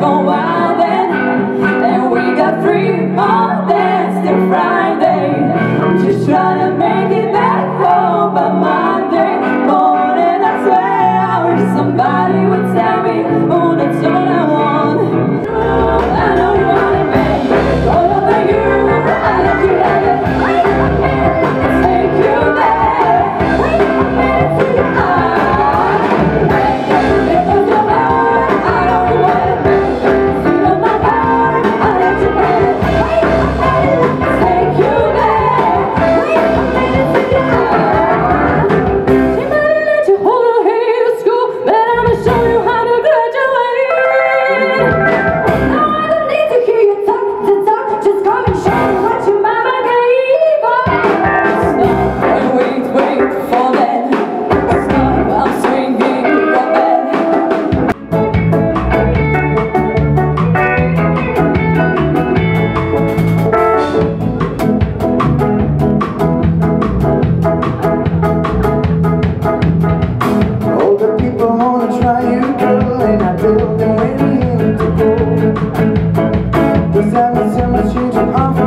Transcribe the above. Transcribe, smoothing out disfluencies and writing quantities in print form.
go wildin', and we got 3 more days till Friday. Just trying to make it back home by Monday morning. I swear I wish somebody would tell me, oh, that's all I want. I know you want it, baby. All over you, I let you have it. Wait a minute, take you there. Wait a minute till you are. Because you're mine, I know you want it, baby. Feel on my heart, I let you have it. Wait a minute, take you there. Wait a minute till you are. She might let you hold her hand to school, but I'ma show you how to graduate. Now I don't need to hear you talk to talk, just come and show me what your mama gave us. Stop and wait for that. Stop, I'm swinging from that. All the people wanna try you, girl, and I tell them where you to go. 'Cause I got so much you to offer.